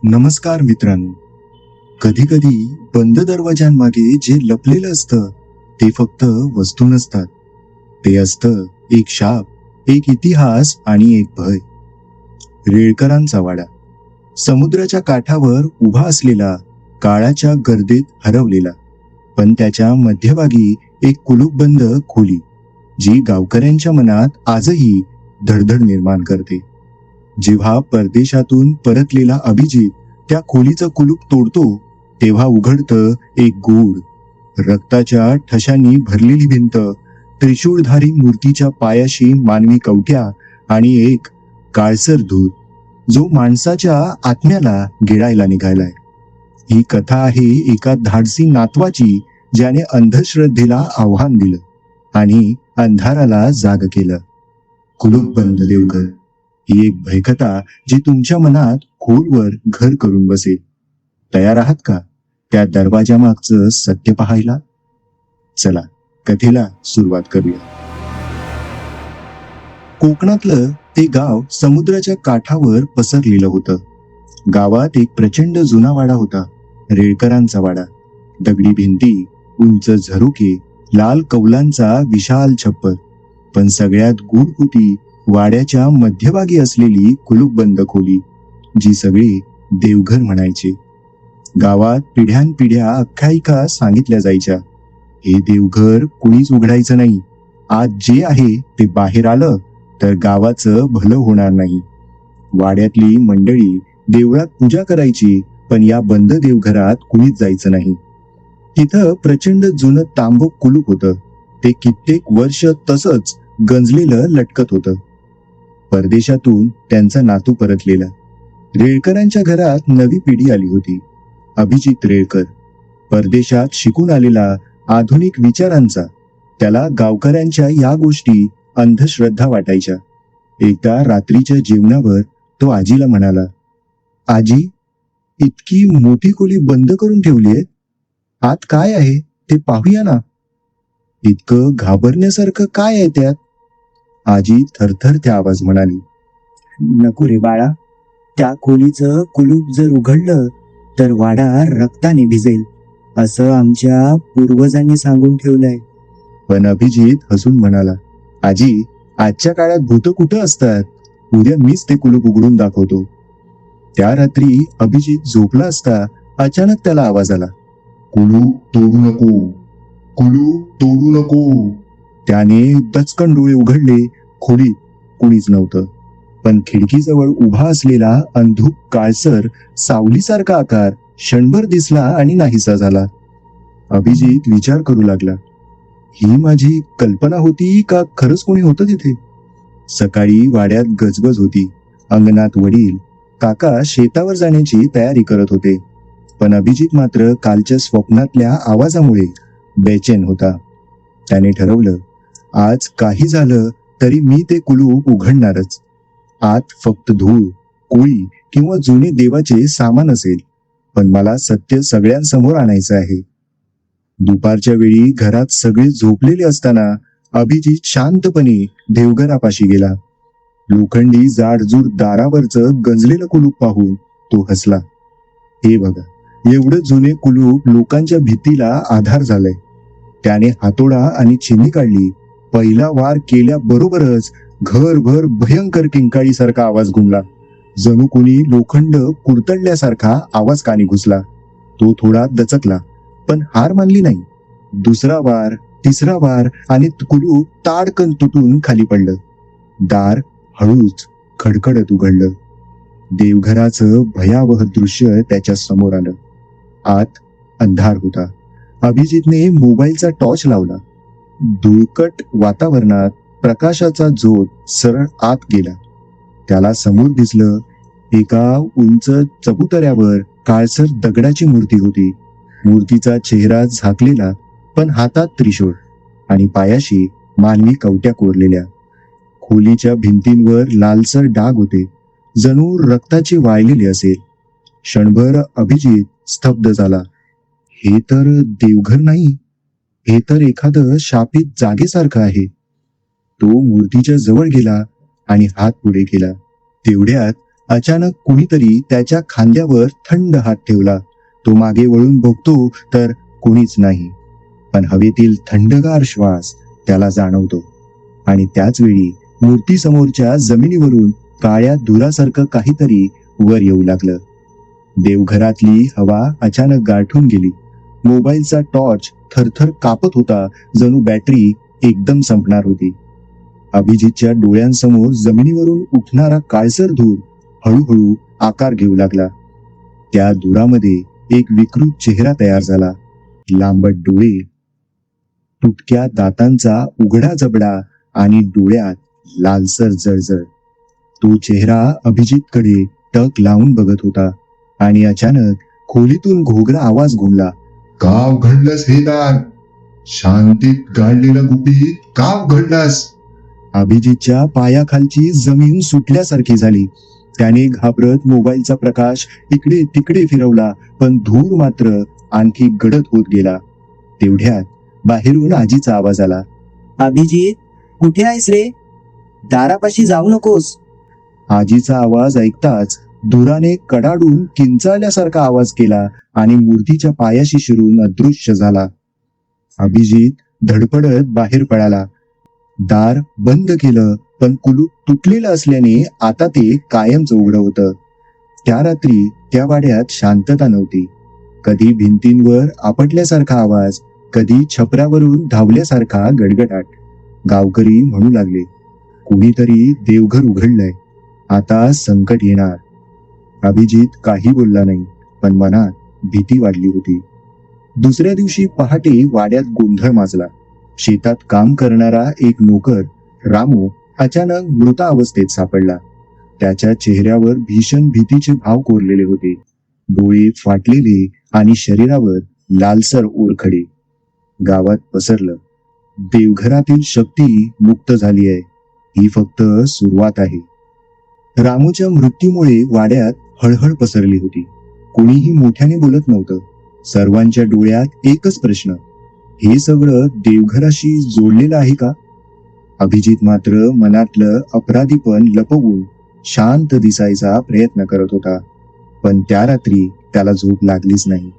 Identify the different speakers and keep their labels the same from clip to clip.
Speaker 1: नमस्कार मित्रांनो. कधी कधी बंद दरवाजांमागे जे लपलेलं असतं ते फक्त वस्तू नसतात. ते असतं एक शाप, एक इतिहास आणि एक भय. रेळकरांचा वाडा. समुद्राच्या काठावर उभा असलेला, काळाच्या गर्दीत हरवलेला, पण त्याच्या मध्यभागी एक कुलूपबंद खोली, जी गावकऱ्यांच्या मनात आजही धडधड निर्माण करते. जेव्हा परदेशातून परतलेला अभिजित त्या खोलीचं कुलूप तोडतो, तेव्हा उघडतं एक गूढ, रक्ताच्या ठशांनी भरलेली भिंत, त्रिशूळधारी मूर्तीच्या पायाशी मानवी कवट्या आणि एक काळसर धूर, जो माणसाच्या आत्म्याला गिळायला निघालाय. ही कथा आहे एका धाडसी नातवाची, ज्याने अंधश्रद्धेला आव्हान दिलं आणि अंधाराला जाग केलं. कुलूपबंद देवघर ही एक भयकथा, जी तुमच्या मनात खोलवर घर करून बसेल. तयार आहात का त्या दरवाजा मागचं सत्य पाहायला? चला कथेला सुरुवात करूया. कोकणातलं ते गाव समुद्राच्या काठावर पसरलेलं होतं. गावात एक प्रचंड जुना वाडा होता, रेळकरांचा वाडा. दगडी भिंती, उंच झरोके, लाल कौलांचा विशाल छप्पर. पण सगळ्यात गूढ होती वाड्याच्या मध्यभागी असलेली कुलूपबंद खोली, जी सगळे देवघर म्हणायचे. गावात पिढ्यानपिढ्या आख्यायिका सांगितल्या जायच्या. हे देवघर कुणीच उघडायचं नाही. आज जे आहे ते बाहेर आलं तर गावाचं भलं होणार नाही. वाड्यातली मंडळी देवळात पूजा करायची, पण या बंद देवघरात कुणीच जायचं नाही. तिथं प्रचंड जुनं तांबूक कुलूप होतं. ते कित्येक वर्ष तसंच गंजलेलं लटकत होतं. परदेशातून त्यांचा नातू परतलेला. रेळकरांच्या घरात नवी पिढी आली होती. अभिजित रेळकर, परदेशात शिकून आलेला, आधुनिक विचारांचा. त्याला गावकऱ्यांच्या या गोष्टी अंधश्रद्धा वाटायच्या. एकदा रात्रीच्या जेवणावर तो आजीला म्हणाला, आजी, इतकी मोठी खोली बंद करून ठेवलीये, आत काय आहे ते पाहूया ना. इतकं घाबरण्यासारखं काय आहे त्यात? आजी थरथरत्या आवाज म्हणाली,
Speaker 2: नको रे बाळा, त्या खोलीचं कुलूप जर उघडलं तर वाडा रक्ताने भिजेल, असं आमच्या पूर्वजांनी सांगून ठेवलंय.
Speaker 1: पण अभिजित हसून म्हणाला, आजी, आजच्या काळात भूत कुठं असतात? उद्या मीच ते कुलूप उघडून दाखवतो. त्या रात्री अभिजित झोपला असता अचानक त्याला आवाज आला, कुलूप तोडू नको, कुलूप तोडू नको. त्याने दचकन डोळे उघडले. खोलीत कुणीच नव्हतं, पण खिडकीजवळ उभा असलेला अंधुक काळसर सावलीसारखा आकार क्षणभर दिसला आणि नाहीसा झाला. अभिजित विचार करू लागला, ही माझी कल्पना होती का खरंच कोणी होतं तिथे? सकाळी वाड्यात गजबज होती. अंगणात वडील, काका शेतावर जाण्याची तयारी करत होते. पण अभिजित मात्र कालच्या स्वप्नातल्या आवाजामुळे बेचैन होता. त्याने ठरवलं, आज काही झालं तरी मी ते कुलूप उघडणारच. आत फक्त धूळ, कोळी किंवा जुने देवाचे सामान असेल, पण मला सत्य सगळ्यांसमोर आणायचं आहे. दुपारच्या वेळी घरात सगळे झोपलेले असताना अभिजित शांतपणे देवघरापाशी गेला. लोखंडी जाडजूड दारावरचं गंजलेलं कुलूप पाहून तो हसला. हे बघा, एवढं जुने कुलूप लोकांच्या भीतीला आधार झालंय. त्याने हातोडा आणि चिमणी काढली. पहिला वार केल्याबरोबरच घरभर भयंकर किंकाळीसारखा आवाज घुमला. जणू कोणी लोखंड कुरतडल्यासारखा आवाज कानी घुसला. तो थोडा दचकला, पण हार मानली नाही. दुसरा वार, तिसरा वार आणि कुलूप ताडकन तुटून खाली पडलं. दार हळूच खडखडत उघडलं. देवघराचं भयावह दृश्य त्याच्या समोर आलं. आत अंधार होता. अभिजितने मोबाईलचा टॉर्च लावला. धुळकट वातावरणात प्रकाशाचा झोत सरळ आत गेला. त्याला समोर दिसलं, एका उंच चबुतऱ्यावर काळसर दगडाची मूर्ती होती. मूर्तीचा चेहरा झाकलेला, पण हातात त्रिशूळ आणि पायाशी मानवी कवट्या कोरलेल्या. खोलीच्या भिंतींवर लालसर डाग होते, जणू रक्ताचे वाळलेले असेल. क्षणभर अभिजित स्तब्ध झाला. हे तर देवघर नाही, हे तर एखादं शापित जागेसारखं आहे. तो मूर्तीच्या जवळ गेला आणि हात पुढे केला. तेवढ्यात अचानक कुणीतरी त्याच्या खांद्यावर थंड हात ठेवला. तो मागे वळून बघतो तर कोणीच नाही, पण हवेतील थंडगार श्वास त्याला जाणवतो. आणि त्याच वेळी मूर्तीसमोरच्या जमिनीवरून काळ्या धुरासारखं काहीतरी वर येऊ लागलं. देवघरातली हवा अचानक गारठून गेली. मोबाईलचा टॉर्च थरथर कापत होता, जणू बॅटरी एकदम संपणार होती. अभिजितच्या डोळ्यांसमोर जमिनीवरून उठणारा काळसर धूर हळूहळू आकार घेऊ लागला. त्या धुरामध्ये एक विकृत चेहरा तयार झाला. लांबट डोळे, तुटक्या दातांचा उघडा जबडा आणि डोळ्यात लालसर जळजळ. तो चेहरा अभिजितकडे टक लावून बघत होता आणि अचानक खोलीतून घोगरा आवाज घुमला.
Speaker 3: का उघडलंस हे दार? शांतीत गाडलेला गुपित का उघडलास?
Speaker 1: अभिजितच्या पायाखालची जमीन सुटल्यासारखी झाली. त्याने घाबरत मोबाईलचा प्रकाश इकडे तिकडे फिरवला, पण धूर मात्र आणखी गडद होत गेला. तेवढ्यात बाहेरून आजीचा आवाज आला.
Speaker 2: अभिजित, कुठे आहेस रे? दारापाशी जाऊ नकोस.
Speaker 1: आजीचा आवाज ऐकताच धुराने कडाडून किंचाळल्यासारखा आवाज केला आणि मूर्तीच्या पायाशी शिरून अदृश्य झाला. अभिजित धडपडत बाहेर पळाला. दार बंद केलं, पण कुलूप तुटलेलं असल्याने आता ते कायमच उघडं होतं. त्या रात्री त्या वाड्यात शांतता नव्हती. कधी भिंतींवर आपटल्यासारखा आवाज, कधी छपरावरून धावल्यासारखा गडगडाट. गावकरी म्हणू लागले, कुणीतरी देवघर उघडलंय, आता संकट येणार. अभिजित काही बोलला नाही, पण मनात भीती वाढली होती. दुसऱ्या दिवशी पहाटे वाड्यात गोंधळ माजला. शेतात काम करणारा एक नोकर रामू अचानक मृत अवस्थेत सापडला. त्याच्या चेहऱ्यावर भीषण भीतीचे भाव कोरलेले होते. डोळे फाटलेले आणि शरीरावर लालसर ओरखडे. गावात पसरलं, देवघरातील शक्ती मुक्त झाली आहे, ही फक्त सुरुवात आहे. रामूच्या मृत्यूमुळे वाड्यात हळहळ पसरली होती. कोणीही मोठ्याने बोलत नव्हतं. सर्वांच्या डोळ्यात एकच प्रश्न, हे सगळं देवघराशी जोडलेलं आहे का? अभिजित मात्र मनातलं अपराधीपण लपवून शांत दिसायचा प्रयत्न करत होता. पण त्या रात्री त्याला झोप लागलीच नाही.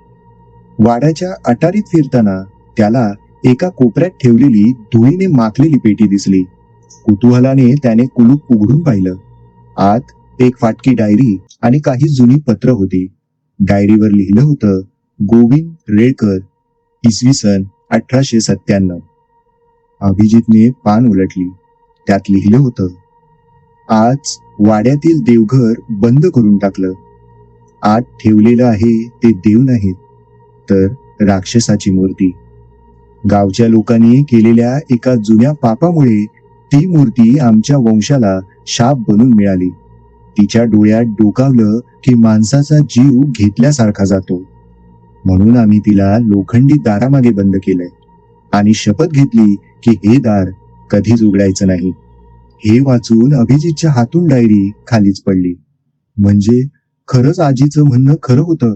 Speaker 1: वाड्याच्या अटारीत फिरताना त्याला एका कोपऱ्यात ठेवलेली धुळीने माखलेली पेटी दिसली. कुतूहलाने त्याने कुलूप उघडून पाहिलं. आत एक फाटकी डायरी आणि काही जुनी पत्र होती. डायरीवर लिहिलं होतं, गोविंद रेळकर, इसवी सन 1897. अभिजितने पान उलटली. त्यात लिहिलं होतं, आज वाड्यातील देवघर बंद करून टाकलं. आत ठेवलेलं आहे ते देव नाहीत, तर राक्षसाची मूर्ती. गावच्या लोकांनी केलेल्या एका जुन्या पापामुळे ती मूर्ती आमच्या वंशाला शाप बनून मिळाली. तिच्या डोळ्यात डोकावलं की माणसाचा जीव घेतल्यासारखा जातो. म्हणून आम्ही तिला लोखंडी दारामागे बंद केलंय आणि शपथ घेतली की हे दार कधीच उघडायचं नाही. हे वाचून अभिजितच्या हातून डायरी खालीच पडली. म्हणजे खरंच आजीचं म्हणणं खरं होतं.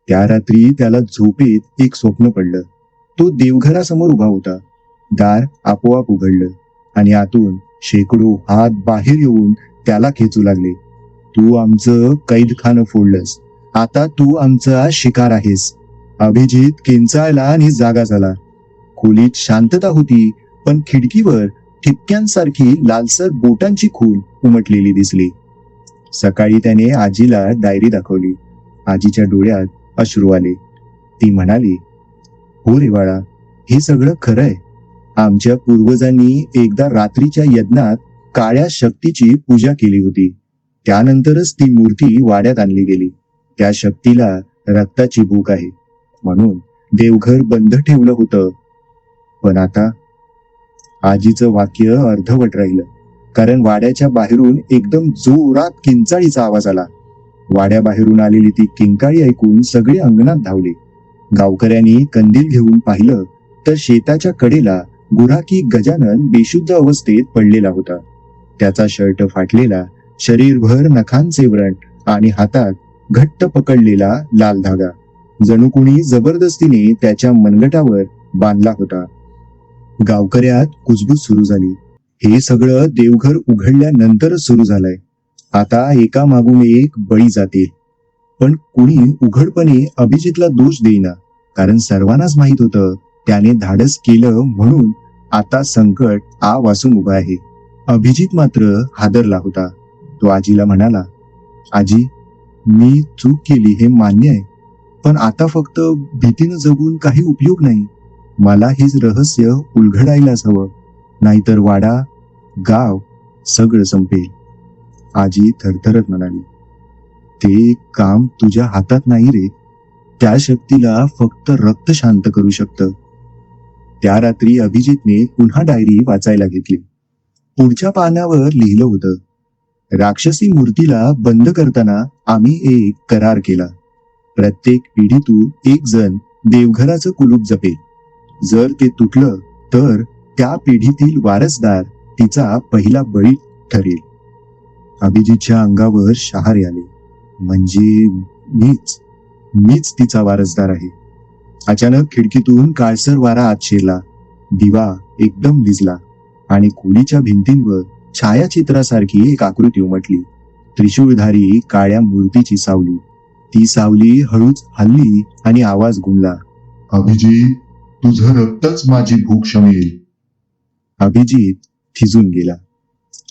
Speaker 1: त्या रात्री त्याला झोपेत एक स्वप्न पडलं. तो देवघरासमोर उभा होता. दार आपोआप उघडलं आणि आतून शेकडो हात बाहेर येऊन त्याला खेचू लागले. तू आमचं कैदखानं फोडलंस, आता तू आमचा शिकार आहेस. अभिजित किंचाळला आणि जागा झाला. खोलीत शांतता होती, पण खिडकीवर ठिपक्यांसारखी लालसर बोटांची खून उमटलेली दिसली. सकाळी त्याने आजीला डायरी दाखवली. आजीच्या डोळ्यात अश्रू आले. ती म्हणाली, हो रे बाळा, हे सगळं खरंय. आमच्या पूर्वजांनी एकदा रात्रीच्या यज्ञात काळ्या शक्तीची पूजा केली होती. त्यानंतरच ती मूर्ती वाड्यात आणली गेली. त्या शक्तीला रक्ताची भूक आहे, म्हणून देवघर बंद ठेवलं होतं. पण आता? आजीचं वाक्य अर्धवट राहिलं, कारण वाड्याच्या बाहेरून एकदम जोरात किंचाळीचा आवाज आला. वाड्याबाहेरून आलेली ती किंकाळी ऐकून सगळे अंगणात धावले. गावकऱ्यांनी कंदील घेऊन पाहिलं तर शेताच्या कडेला गुराखी गजानन बेशुद्ध अवस्थेत पडलेला होता. त्याचा शर्ट फाटलेला, शरीरभर नखांचे व्रण आणि हातात घट्ट पकडलेला लाल धागा, जणू कुणी जबरदस्तीने त्याच्या मनगटावर बांधला होता. गावकऱ्यात कुजबूज सुरू झाली. हे सगळं देवघर उघडल्यानंतरच सुरू झालंय. आता एका मागून एक बळी जातील. पण कुणी उघडपणे अभिजितला दोष देईना, कारण सर्वांनाच माहित होतं त्याने धाडस केलं म्हणून आता संकट आ वासून उभा आहे. अभिजित मात्र हादरला होता. तो आजीला म्हणाला, आजी, मी चूक केली हे मान्य आहे, पण आता फक्त भीतीनं जगून काही उपयोग नाही. मला हेच रहस्य उलगडायलाच हवं, नाहीतर वाडा, गाव सगळं संपेल. आजी थरथरत म्हणाली, ते काम तुझ्या हातात नाही रे. त्या शक्तीला फक्त रक्त शांत करू शकतं. त्या रात्री अभिजितने पुन्हा डायरी वाचायला घेतली. पुढच्या पानावर लिहिलं होतं, राक्षसी मूर्तीला बंद करताना आम्ही एक करार केला. प्रत्येक पिढीतून एक जण देवघराचं कुलूप जपेल. जर ते तुटलं तर त्या पिढीतील वारसदार तिचा पहिला बळी ठरेल. अभिजितच्या अंगावर शहारे आले. म्हणजे मीच तिचा वारसदार आहे. अचानक खिडकीतून काळसर वारा आत शिरला. दिवा एकदम विझला आणि खोलीच्या भिंतींवर छायाचित्रासारखी एक आकृती उमटली. त्रिशूळधारी काळ्या मूर्तीची सावली. ती सावली हळूच हलली आणि आवाज घुमला,
Speaker 3: अभिजित, तुझं रक्तच माझी भूक शमेल.
Speaker 1: अभिजित थिजून गेला.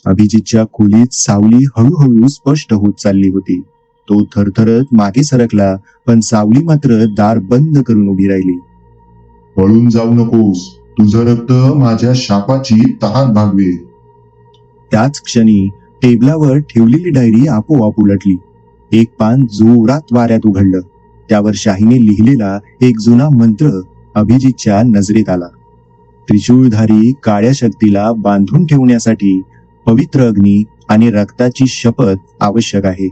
Speaker 1: अभिजितच्या खोलीत सावली हळूहळू स्पष्ट होत चालली होती. तो थरथरत मागे सरकला, पण सावली मात्र दार बंद करून उभी राहिली.
Speaker 3: पळून जाऊ नकोस, तुझं रक्त माझ्या शापाची तहान भागवेल.
Speaker 1: त्याच क्षणी टेबलावर ठेवलेली डायरी आपोआप उलटली. एक पान जोरात वाऱ्यात उघडलं. त्यावर शाहीने लिहिलेला एक जुना मंत्र अभिजितच्या नजरेत आला. त्रिशूळधारी काळ्या शक्तीला बांधून ठेवण्यासाठी पवित्र अग्नी आणि रक्ताची शपथ आवश्यक आहे.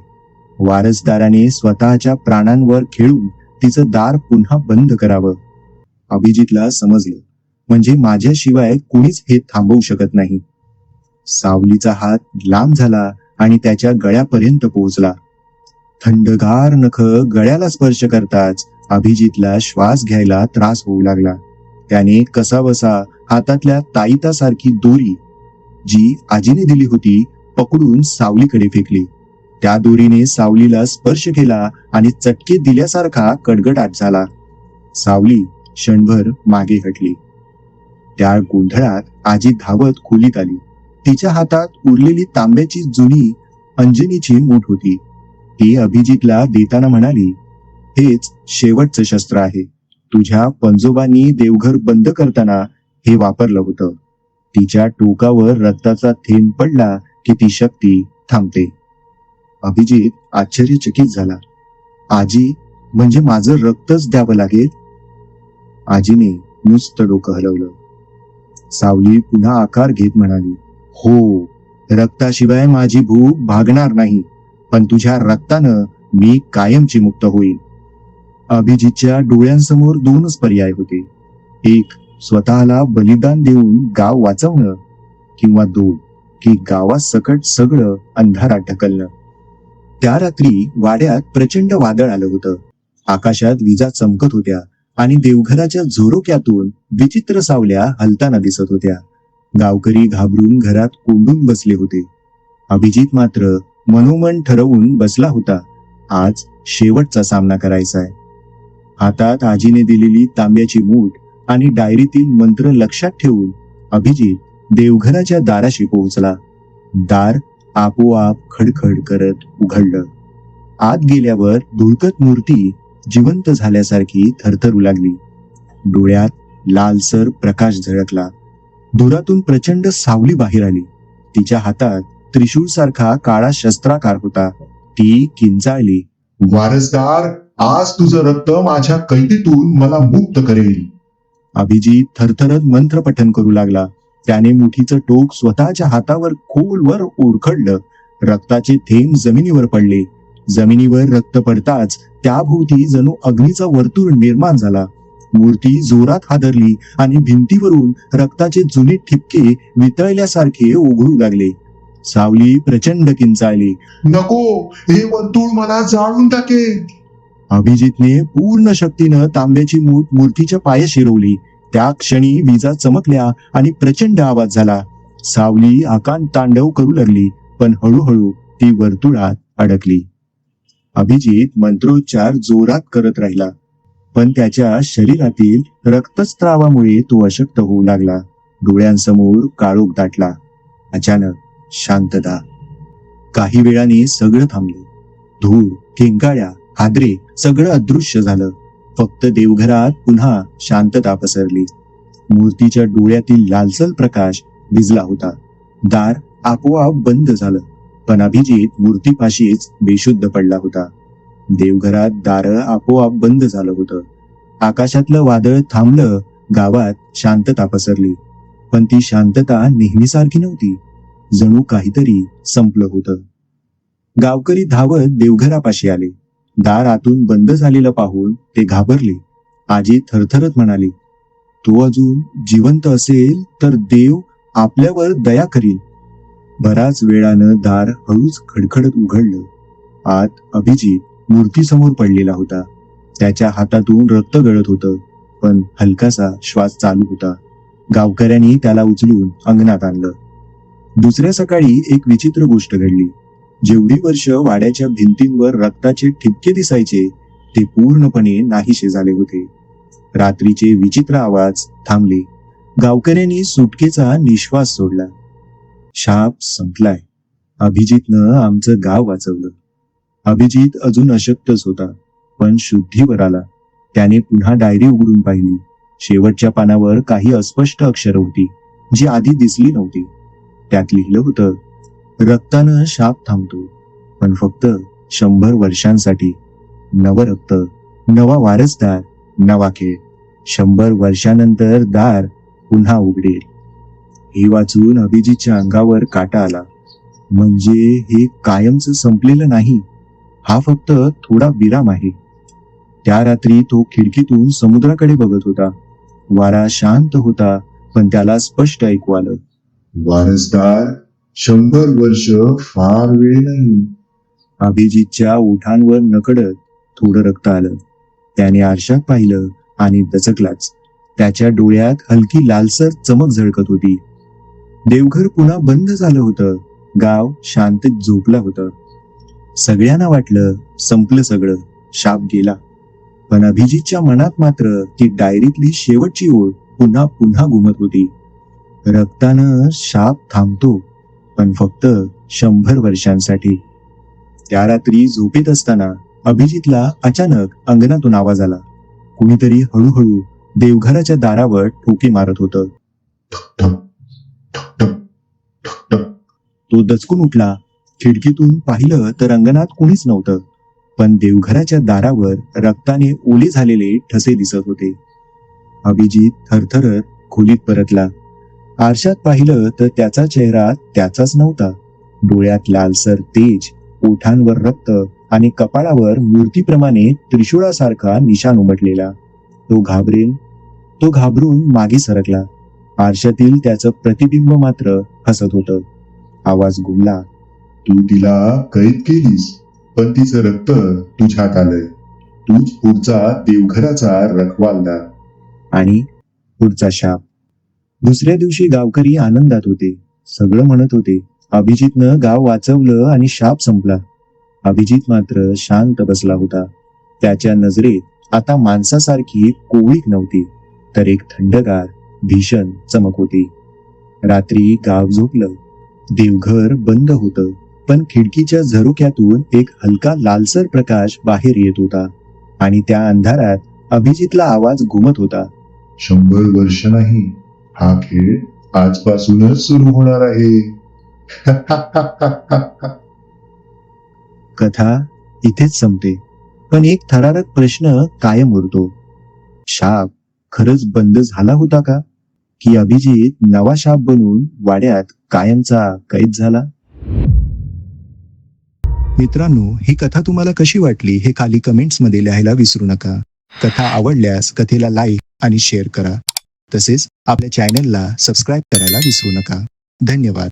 Speaker 1: वारसदाराने स्वतःच्या प्राणांवर खेळून तिचं दार पुन्हा बंद करावं. अभिजितला समजलं, म्हणजे माझ्याशिवाय कुणीच हे थांबवू शकत नाही. सावलीचा हात लांब झाला आणि त्याच्या गळ्यापर्यंत पोहोचला. थंडगार नख गळ्याला स्पर्श करताच अभिजितला श्वास घ्यायला त्रास होऊ लागला. त्याने कसाबसा हातातल्या ताईतासारखी दोरी, जी आजीने दिली होती, पकडून सावलीकडे फेकली. त्या दोरीने सावलीला स्पर्श केला आणि चटके दिल्यासारखा कडकडाट झाला. सावली क्षणभर मागे हटली. त्या गोंधळात आजी धावत खोलीत आली. तिच्या हातात उरलेली तांब्याची जुनी अंजनीची मूठ होती. ती अभिजितला देताना म्हणाली, हेच शेवटचं शस्त्र आहे. तुझ्या पंजोबांनी देवघर बंद करताना हे वापरलं होतं. तिच्या टोकावर रक्ताचा थेंब पडला की ती शक्ती थांबते. अभिजित आश्चर्यचकित झाला. आजी, म्हणजे माझं रक्तच द्यावं लागेल? आजीने नुसतं डोकं हलवलं. सावली पुन्हा आकार घेत म्हणाली, हो, रक्ताशिवाय माझी भूक भागणार नाही, पण तुझ्या रक्तानं मी कायमची मुक्त होईल. अभिजितच्या डोळ्यांसमोर दोनच पर्याय होते. एक, स्वतःला बलिदान देऊन गाव वाचवणं, किंवा दोन, की गावासकट सगळं अंधारात ढकलणं. त्या रात्री वाड्यात प्रचंड वादळ आलं होतं. आकाशात विजा चमकत होत्या आणि देवघराच्या झोरोक्यातून विचित्र सावल्या हलताना दिसत होत्या. गावकरी घाबरून घरात कोंडून बसले होते. अभिजित मात्र मनोमन ठरवून बसला होता, आज शेवटचा सामना करायचा आहे. हातात आजीने दिलेली तांब्याची मूठ आणि डायरीतील मंत्र लक्षात ठेवून अभिजित देवघराच्या दाराशी पोहोचला. दार आपोआप खडखड करत उघडलं. आत गेल्यावर धुळकत मूर्ती जिवंत झाल्यासारखी थरथरू लागली. डोळ्यात लालसर प्रकाश झळकला. दुरातून प्रचंड सावली बाहेर आली. तिच्या हातात त्रिशूळ सारखा काळा शस्त्राकार होता. ती किंचाळली,
Speaker 3: वारसदार, आज तुझं रक्त माझ्या कैदेतून मला मुक्त करेल.
Speaker 1: अभिजित थरथरत मंत्र पठन करू लागला. त्याने मुठीचं टोक स्वतःच्या हातावर खोलवर ओरखडलं. रक्ताचे थेंब जमिनीवर पडले. जमिनीवर रक्त पडताच त्याभोवती जणू अग्नीचा वर्तुळ निर्माण झाला. मूर्ती जोरात हादरली आणि भिंतीवरून रक्ताचे जुने ठिपके वितळल्यासारखे ओघळू लागले. सावली प्रचंड किंचाळली,
Speaker 3: नको, हे वर्तुळ मला जाळून टाकेल.
Speaker 1: अभिजितने पूर्ण शक्तीनं तांब्याची मूठ मूर्तीच्या पाया शिरवली. त्या क्षणी विजा चमकल्या आणि प्रचंड आवाज झाला. सावली आकांत तांडव करू लागली, पण हळूहळू ती वर्तुळात अडकली. अभिजित मंत्रोच्चार जोरात करत राहिला, पण त्याच्या शरीरातील रक्तस्त्रावामुळे तो अशक्त होऊ लागला. डोळ्यांसमोर काळोख दाटला. अचानक शांतता. काही वेळाने सगळं थांबलं. धूळ, किंकाळ्या, हादरे सगळं अदृश्य झालं. फक्त देवघरात पुन्हा शांतता पसरली. मूर्तीच्या डोळ्यातील लालसर प्रकाश विझला होता. दार आपोआप बंद झालं, पण अभिजित मूर्तीपाशीच बेशुद्ध पडला होता. देवघरात दारं आपोआप बंद झालं होतं. आकाशातलं वादळ थांबलं. गावात शांतता पसरली, पण ती शांतता नेहमीसारखी नव्हती. जणू काहीतरी संपलं होतं. गावकरी धावत देवघरापाशी आले. दार आतून बंद झालेलं पाहून ते घाबरले. आजी थरथरत म्हणाली, तो अजून जिवंत असेल तर देव आपल्यावर दया करील. बराच वेळानं दार हळूच खडखडत उघडलं. आत अभिजित मूर्तीसमोर पडलेला होता. त्याच्या हातातून रक्त गळत होतं, पण हलकासा श्वास चालू होता. गावकऱ्यांनी त्याला उचलून अंगणात आणलं. दुसऱ्या सकाळी एक विचित्र गोष्ट घडली. जेवढी वर्ष वाड्याच्या भिंतींवर रक्ताचे ठिपके दिसायचे ते पूर्णपणे नाहीसे झाले होते. रात्रीचे विचित्र आवाज थांबले. गावकऱ्यांनी सुटकेचा निश्वास सोडला. शाप संपलाय. अभिजितनं आमचं गाव वाचवलं. अभिजित अजून अशक्तच होता, पण शुद्धीवर आला. त्याने पुन्हा डायरी उघडून पाहिली. शेवटच्या पानावर काही अस्पष्ट अक्षरं होती, जी आधी दिसली नव्हती. त्यात लिहिलं होतं, रक्तानं शाप थांबतो, पण फक्त 100 वर्षांसाठी. नवं रक्त, नवा वारसदार, नवा खेळ. 100 वर्षानंतर दार पुन्हा उघडेल. हे वाचून अभिजितच्या अंगावर काटा आला. म्हणजे हे कायमचं संपलेलं नाही. हा फक्त थोडा विराम आहे. त्या रात्री तो खिडकीतून समुद्राकडे बघत होता. वारा शांत होता, पण त्याला स्पष्ट ऐकू आलं,
Speaker 3: वारसदार, 100 वर्ष फार वेळ नाही.
Speaker 1: अभिजितच्या ओठांवर नकळत थोडं रक्त आलं. त्याने आरशात पाहिलं आणि दचकलाच. त्याच्या डोळ्यात हलकी लालसर चमक झळकत होती. देवघर पुन्हा बंद झालं होतं. गाव शांतीत झोपलं होतं. सगळ्यांना वाटलं संपलं सगळं, शाप गेला. पण अभिजितच्या मनात मात्र ती डायरीतली शेवटची ओळ पुन्हा पुन्हा घुमत होती. रक्तानं शाप थांबतो, पण फक्त 100 वर्षांसाठी. त्या रात्री झोपेत असताना अभिजितला अचानक अंगणातून आवाज आला. कुणीतरी हळूहळू देवघराच्या दारावर ठोके मारत होतं.
Speaker 3: ठक ठक ठक ठक ठक.
Speaker 1: तो दचकून उठला. खिडकीतून पाहिलं तर अंगणात कुणीच नव्हतं, पण देवघराच्या दारावर रक्ताने ओले झालेले ठसे दिसत होते. अभिजित थरथरत खोलीत परतला. आरशात पाहिलं तर त्याचा चेहरा त्याचाच नव्हता. डोळ्यात लालसर तेज, ओठांवर रक्त आणि कपाळावर मूर्तीप्रमाणे त्रिशूळासारखा निशाण उमटलेला. तो घाबरून मागे सरकला. आरशातील त्याचं प्रतिबिंब मात्र हसत होतं. आवाज घुमला,
Speaker 3: तू तिला कैद केलीस, पण तिचं रक्त तुझ्यात आलंय. तूच पुढचा देवघराचा रखवालदार.
Speaker 1: आणि पुढचा शाप. दुसऱ्या दिवशी गावकरी आनंदात होते. सगळं म्हणत होते, अभिजितनं गाव वाचवलं आणि शाप संपला. अभिजित मात्र शांत बसला होता. त्याच्या नजरेत आता माणसासारखी कोवळीक नव्हती, तर एक थंडगार भीषण चमक होती. रात्री गाव झोपलं. देवघर बंद होतं, पण खिडकीच्या झरोक्यातून एक हलका लालसर प्रकाश बाहेर येत होता. आणि त्या अंधारात अभिजितला आवाज घुमत होता,
Speaker 3: 100 वर्ष नाही, हा खेळ आजपासूनच सुरू होणार आहे.
Speaker 1: कथा इथेच संपते, पण एक थरारक प्रश्न कायम उरतो. शाप खरंच बंद झाला होता का? की अभिजित नवा शाप बनून वाड्यात कायमचा कैद झाला? मित्रांनो, ही कथा तुम्हाला कशी वाटली हे खाली कमेंट्स मध्ये लिहायला विसरू नका. कथा आवडल्यास कथेला लाईक आणि शेअर करा. तसेच आपल्या चॅनलला सबस्क्राईब करायला विसरू नका. धन्यवाद.